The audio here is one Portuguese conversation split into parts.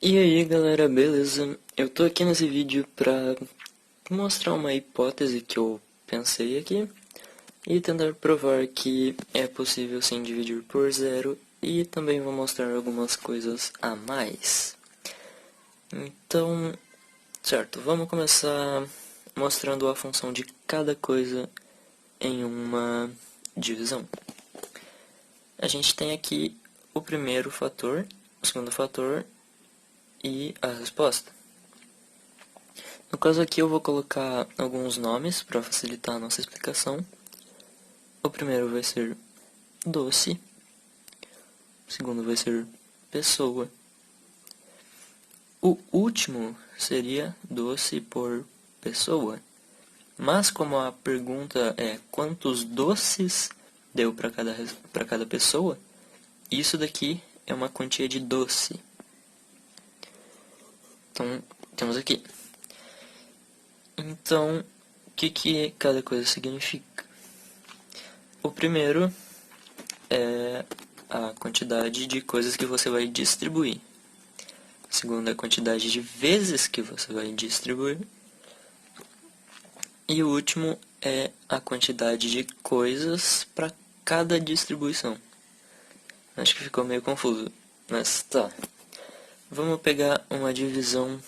E aí galera, beleza? Eu tô aqui nesse vídeo pra mostrar uma hipótese que eu pensei aqui e tentar provar que é possível sim dividir por zero e também vou mostrar algumas coisas a mais. Então, certo, vamos começar mostrando a função de cada coisa em uma divisão. A gente tem aqui o primeiro fator, o segundo fator e a resposta. No caso aqui eu vou colocar alguns nomes para facilitar a nossa explicação. O primeiro vai ser doce, o segundo vai ser pessoa. O último seria doce por pessoa. Mas como a pergunta é quantos doces deu para cada pessoa, isso daqui é uma quantia de doce. Então, temos aqui. Então, o que cada coisa significa? O primeiro é a quantidade de coisas que você vai distribuir. O segundo é a quantidade de vezes que você vai distribuir. E o último é a quantidade de coisas para cada distribuição. Acho que ficou meio confuso, mas tá. Vamos pegar uma divisão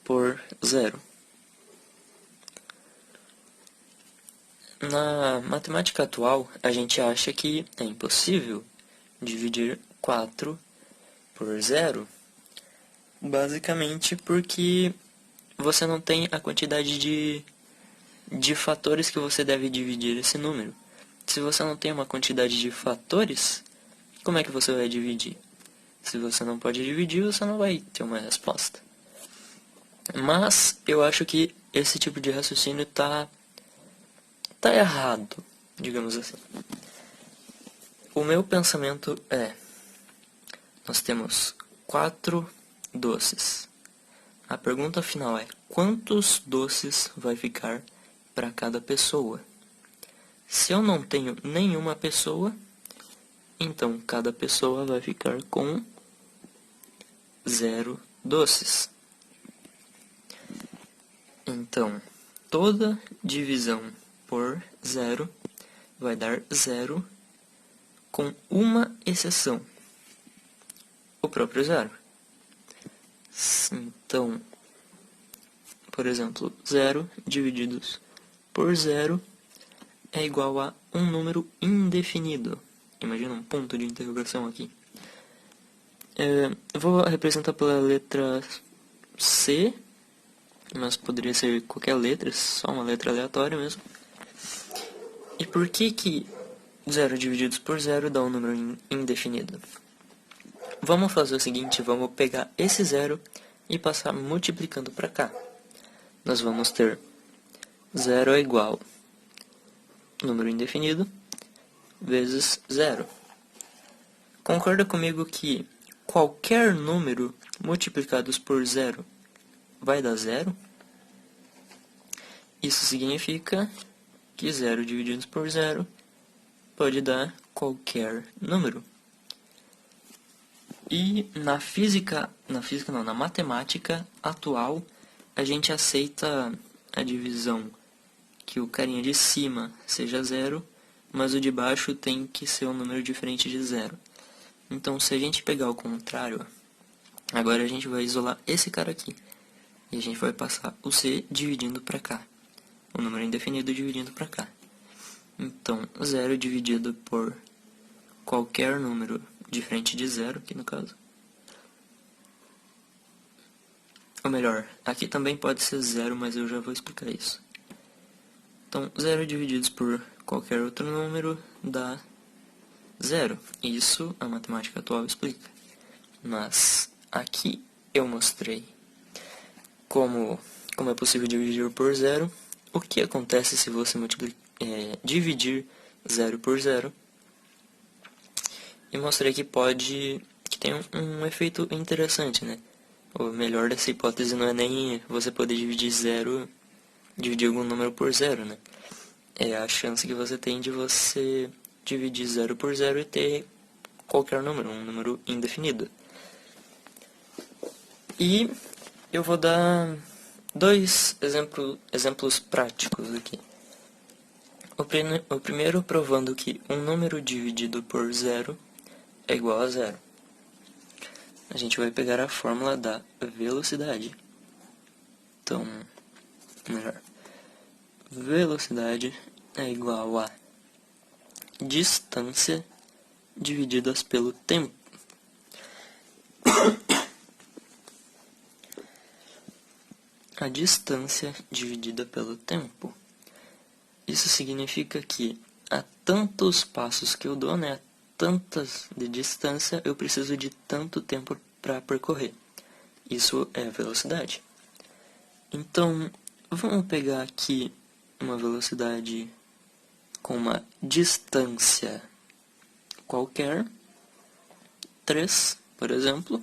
por zero. Na matemática atual, a gente acha que é impossível dividir 4 por zero, basicamente porque você não tem a quantidade de fatores que você deve dividir esse número. Se você não tem uma quantidade de fatores, como é que você vai dividir? Se você não pode dividir, você não vai ter uma resposta. Mas eu acho que esse tipo de raciocínio tá errado, digamos assim. O meu pensamento é: nós temos 4 doces. A pergunta final é: quantos doces vai ficar para cada pessoa? Se eu não tenho nenhuma pessoa, então cada pessoa vai ficar com 0 doces. Então, toda divisão por zero vai dar zero, com uma exceção: o próprio zero. Então, por exemplo, 0 divididos por zero é igual a um número indefinido. Imagina um ponto de interrogação aqui. Eu vou representar pela letra C, mas poderia ser qualquer letra, só uma letra aleatória mesmo. E por que 0 divididos por zero dá um número indefinido? Vamos fazer o seguinte, vamos pegar esse zero e passar multiplicando para cá. Nós vamos ter 0 é igual número indefinido vezes zero. Concorda comigo que qualquer número multiplicados por zero vai dar zero? Isso significa que 0 divididos por zero pode dar qualquer número. E na matemática atual, a gente aceita a divisão que o carinha de cima seja zero, mas o de baixo tem que ser um número diferente de zero. Então, se a gente pegar o contrário, agora a gente vai isolar esse cara aqui. E a gente vai passar o C dividindo para cá. O número indefinido dividindo para cá. Então, 0 dividido por qualquer número diferente de zero, aqui no caso. Ou melhor, aqui também pode ser zero, mas eu já vou explicar isso. Então, 0 divididos por qualquer outro número dá zero. Isso a matemática atual explica. Mas aqui eu mostrei como é possível dividir por zero. O que acontece se você dividir zero por zero? E mostrei que que tem um efeito interessante, né? O melhor dessa hipótese não é nem você poder dividir algum número por zero, né? É a chance que você tem de você dividir zero por zero e ter qualquer número, um número indefinido. E eu vou dar dois exemplos práticos aqui. O primeiro provando que um número dividido por zero é igual a zero. A gente vai pegar a fórmula da velocidade. Então, melhor. Velocidade é igual a distância divididas pelo tempo. A distância dividida pelo tempo. Isso significa que a tantos passos que eu dou, a tantas de distância, eu preciso de tanto tempo para percorrer. Isso é velocidade. Então, vamos pegar aqui uma velocidade com uma distância qualquer, 3, por exemplo,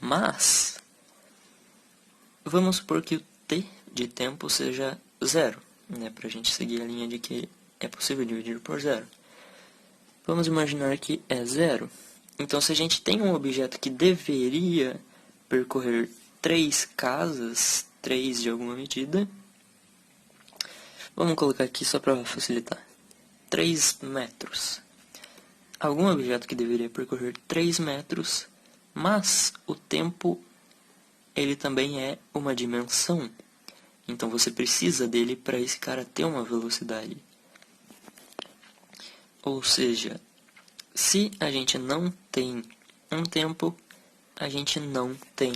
mas vamos supor que o t de tempo seja 0, para a gente seguir a linha de que é possível dividir por 0. Vamos imaginar que é 0. Então, se a gente tem um objeto que deveria percorrer 3 casas, 3 de alguma medida, vamos colocar aqui só para facilitar, 3 metros. Algum objeto que deveria percorrer 3 metros, mas o tempo ele também é uma dimensão. Então você precisa dele para esse cara ter uma velocidade. Ou seja, se a gente não tem um tempo, a gente não tem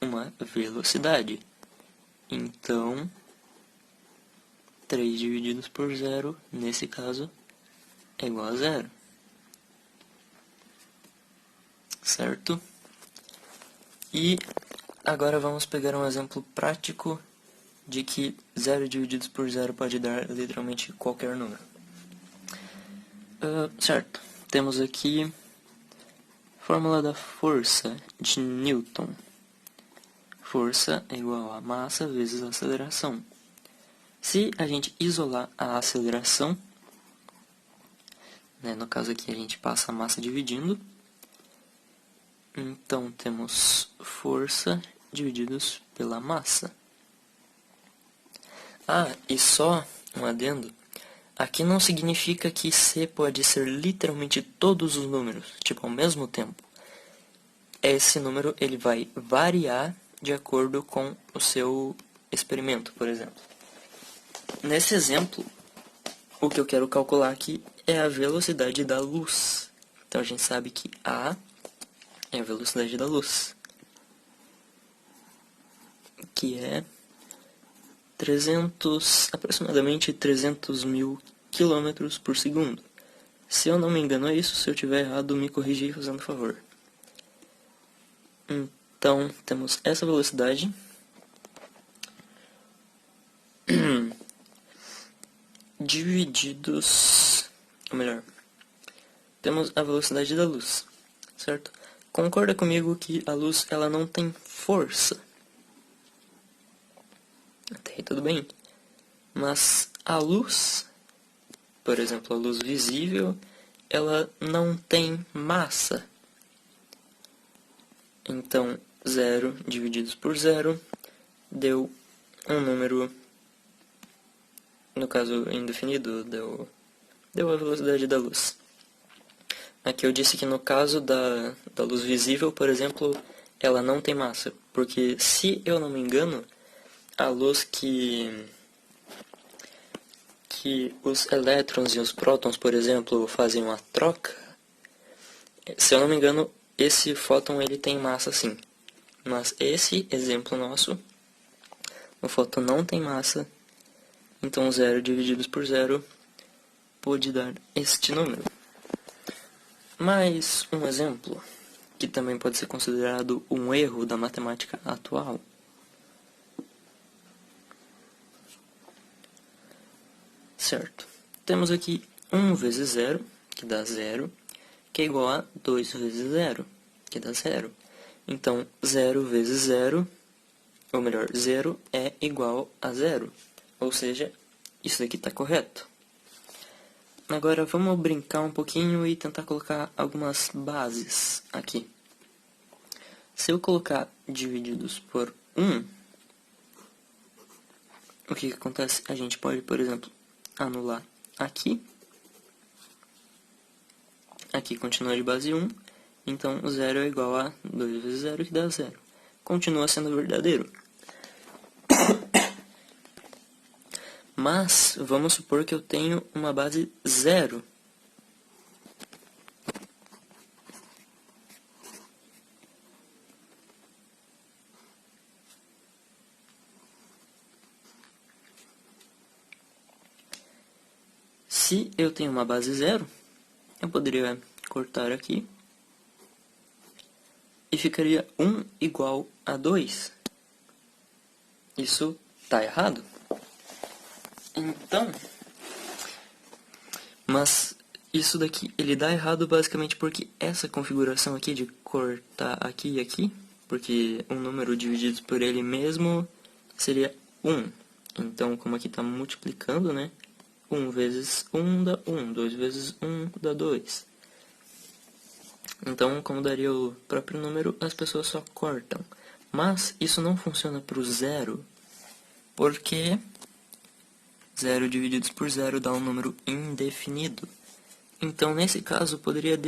uma velocidade. Então, 3 divididos por 0, nesse caso, é igual a 0. Certo? E agora vamos pegar um exemplo prático de que 0 divididos por 0 pode dar literalmente qualquer número. Certo, temos aqui a fórmula da força de Newton. Força é igual a massa vezes a aceleração. Se a gente isolar a aceleração, no caso aqui a gente passa a massa dividindo, então temos força divididos pela massa. E só um adendo, aqui não significa que C pode ser literalmente todos os números, ao mesmo tempo. Esse número ele vai variar de acordo com o seu experimento, por exemplo. Nesse exemplo, o que eu quero calcular aqui é a velocidade da luz. Então a gente sabe que A é a velocidade da luz, que é aproximadamente 300 mil quilômetros por segundo. Se eu não me engano é isso, se eu tiver errado, me corrija aí fazendo favor. Então, temos essa velocidade divididos, ou melhor, temos a velocidade da luz, certo? Concorda comigo que a luz ela não tem força? Até aí tudo bem. Mas a luz, por exemplo, a luz visível, ela não tem massa. Então, 0 divididos por 0 deu um número, no caso indefinido, deu a velocidade da luz. Aqui eu disse que no caso da luz visível, por exemplo, ela não tem massa, porque se eu não me engano, a luz que os elétrons e os prótons, por exemplo, fazem uma troca, se eu não me engano, esse fóton ele tem massa sim. Mas esse exemplo nosso, o fóton não tem massa, então 0 divididos por 0 pode dar este número. Mais um exemplo, que também pode ser considerado um erro da matemática atual. Certo. Temos aqui 1 vezes 0, que dá 0, que é igual a 2 vezes 0, que dá 0. Então, 0 vezes 0, ou melhor, 0 é igual a 0. Ou seja, isso daqui está correto. Agora, vamos brincar um pouquinho e tentar colocar algumas bases aqui. Se eu colocar divididos por 1, o que acontece? A gente pode, por exemplo, anular aqui. Aqui continua de base 1, então 0 é igual a 2 vezes 0, que dá 0. Continua sendo verdadeiro. Mas, vamos supor que eu tenho uma base 0. Se eu tenho uma base 0, eu poderia cortar aqui e ficaria 1 igual a 2. Isso está errado. Então, mas isso daqui, ele dá errado basicamente porque essa configuração aqui de cortar aqui e aqui, porque um número dividido por ele mesmo seria 1. Então, como aqui está multiplicando, né? 1 vezes 1 dá 1, 2 vezes 1 dá 2. Então, como daria o próprio número, as pessoas só cortam. Mas isso não funciona para o zero, porque 0 divididos por 0 dá um número indefinido. Então, nesse caso, poderia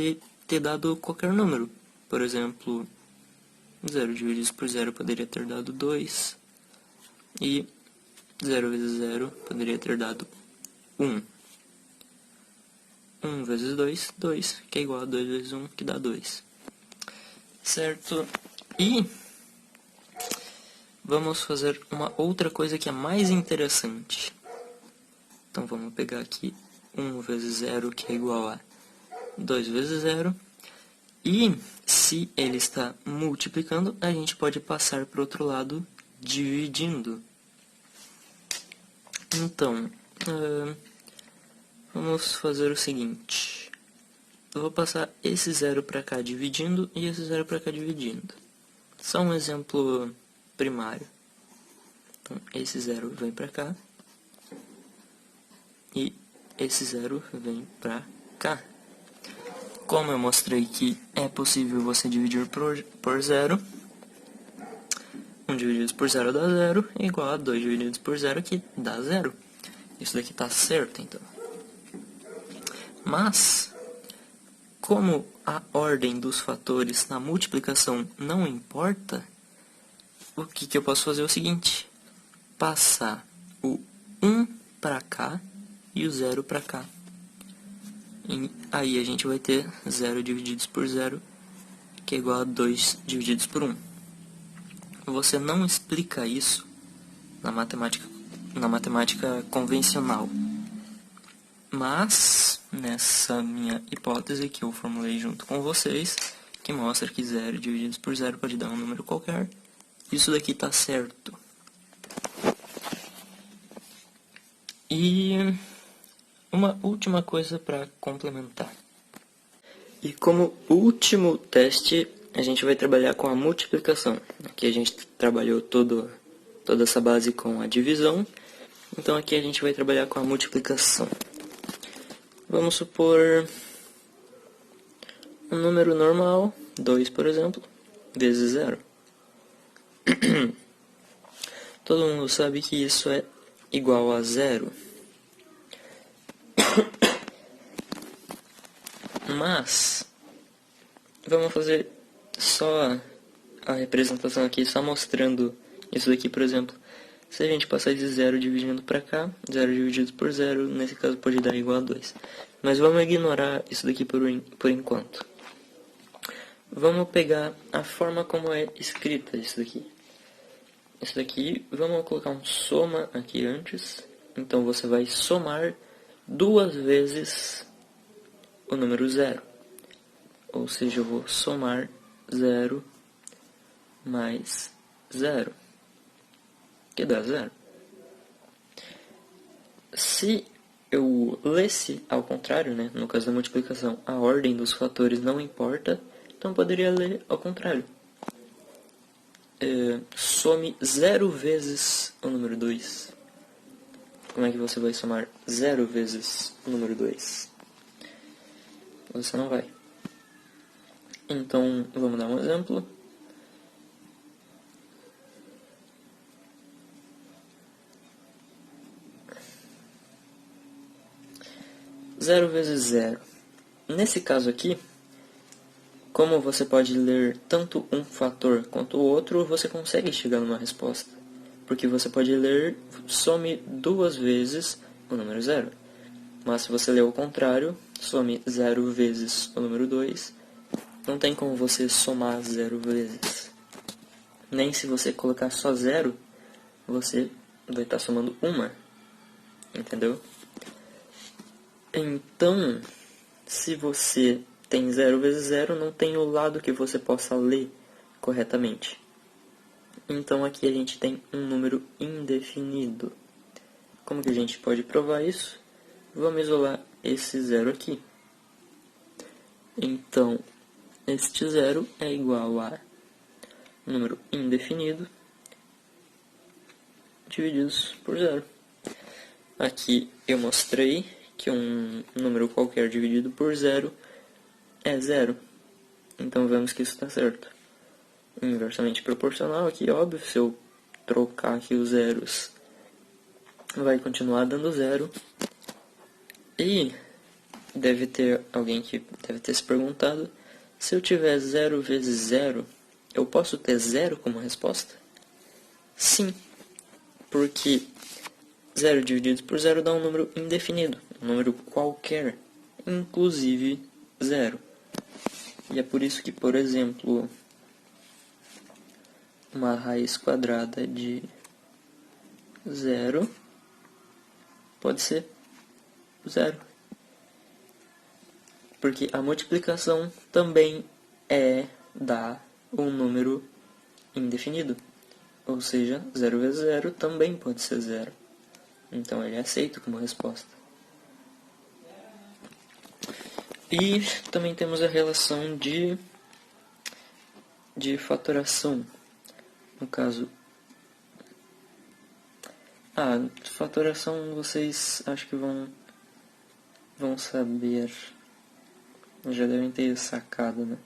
ter dado qualquer número. Por exemplo, 0 divididos por 0 poderia ter dado 2. E 0 vezes 0 poderia ter dado 1. 1 vezes 2, 2, que é igual a 2 vezes 1, que dá 2. Certo? E vamos fazer uma outra coisa que é mais interessante. Então, vamos pegar aqui 1 vezes 0, que é igual a 2 vezes 0. E, se ele está multiplicando, a gente pode passar para o outro lado dividindo. Então, vamos fazer o seguinte. Eu vou passar esse 0 para cá dividindo e esse 0 para cá dividindo. Só um exemplo primário. Então, esse 0 vem para cá. E esse 0 vem para cá. Como eu mostrei que é possível você dividir por 0, 1 dividido por 0 dá 0, igual a 2 divididos por 0, que dá 0. Isso daqui está certo, então. Mas, como a ordem dos fatores na multiplicação não importa, o que eu posso fazer é o seguinte. Passar o 1 para cá e o 0 para cá. E aí a gente vai ter 0 divididos por 0, que é igual a 2 divididos por 1. Você não explica isso na matemática convencional. Mas, nessa minha hipótese que eu formulei junto com vocês, que mostra que 0 divididos por 0 pode dar um número qualquer, isso daqui está certo. E uma última coisa para complementar. E como último teste, a gente vai trabalhar com a multiplicação. Aqui a gente trabalhou toda essa base com a divisão, então aqui a gente vai trabalhar com a multiplicação. Vamos supor um número normal, 2 por exemplo, vezes 0. Todo mundo sabe que isso é igual a 0. Mas, vamos fazer só a representação aqui, só mostrando isso daqui, por exemplo. Se a gente passar esse 0 dividindo para cá, 0 dividido por 0, nesse caso pode dar igual a 2. Mas vamos ignorar isso daqui por enquanto. Vamos pegar a forma como é escrita isso daqui. Isso daqui, vamos colocar um soma aqui antes. Então você vai somar 2 vezes o número 0. Ou seja, eu vou somar 0 mais 0, que dá 0. Se eu lesse ao contrário, né, no caso da multiplicação, a ordem dos fatores não importa, então poderia ler ao contrário. Some 0 vezes o número 2. Como é que você vai somar 0 vezes o número 2? Você não vai. Então, vamos dar um exemplo. 0 vezes 0. Nesse caso aqui, como você pode ler tanto um fator quanto o outro, você consegue chegar numa resposta. Porque você pode ler, some 2 vezes o número 0. Mas se você ler ao contrário, some 0 vezes o número 2, não tem como você somar 0 vezes. Nem se você colocar só 0, você vai estar somando uma. Entendeu? Então, se você tem 0 vezes 0, não tem o lado que você possa ler corretamente. Então aqui a gente tem um número indefinido. Como que a gente pode provar isso? Vamos isolar esse 0 aqui. Então, este 0 é igual a número indefinido divididos por 0. Aqui eu mostrei que um número qualquer dividido por 0 é 0. Então vemos que isso está certo. Inversamente proporcional aqui, óbvio, se eu trocar aqui os zeros, vai continuar dando 0. E deve ter alguém que deve ter se perguntado, se eu tiver 0 vezes 0, eu posso ter 0 como resposta? Sim, porque 0 dividido por 0 dá um número indefinido, um número qualquer, inclusive 0. E é por isso que, por exemplo, uma raiz quadrada de 0 pode ser 0. Porque a multiplicação também dá um número indefinido. Ou seja, 0 vezes 0 também pode ser 0. Então ele é aceito como resposta. E também temos a relação de fatoração. No caso, fatoração vocês acho que vão saber. Já devem ter sacado, né?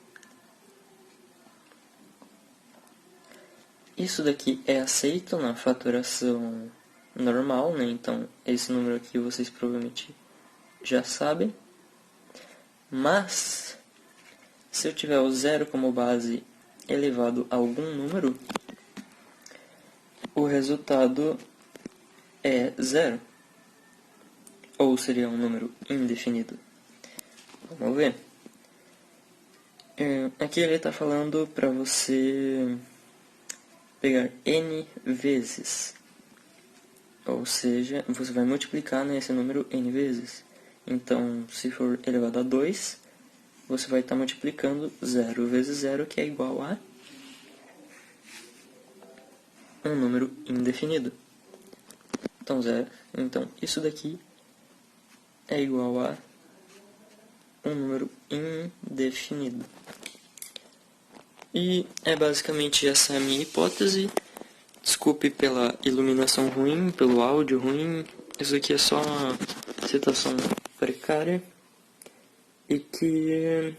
Isso daqui é aceito na fatoração normal, né? Então, esse número aqui vocês provavelmente já sabem. Mas, se eu tiver o 0 como base elevado a algum número, o resultado é 0. Ou seria um número indefinido. Vamos ver. Aqui ele está falando para você pegar n vezes. Ou seja, você vai multiplicar esse número n vezes. Então, se for elevado a 2, você vai estar multiplicando 0 vezes 0, que é igual a um número indefinido. Então, isso daqui é igual a um número indefinido. E é basicamente essa a minha hipótese. Desculpe pela iluminação ruim, pelo áudio ruim. Isso aqui é só uma situação precária. E que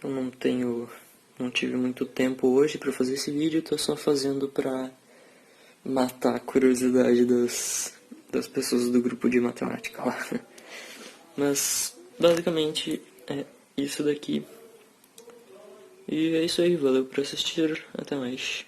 eu não tive muito tempo hoje para fazer esse vídeo. Estou só fazendo para matar a curiosidade das pessoas do grupo de matemática lá. Mas, basicamente, é isso daqui. E é isso aí, valeu por assistir, até mais.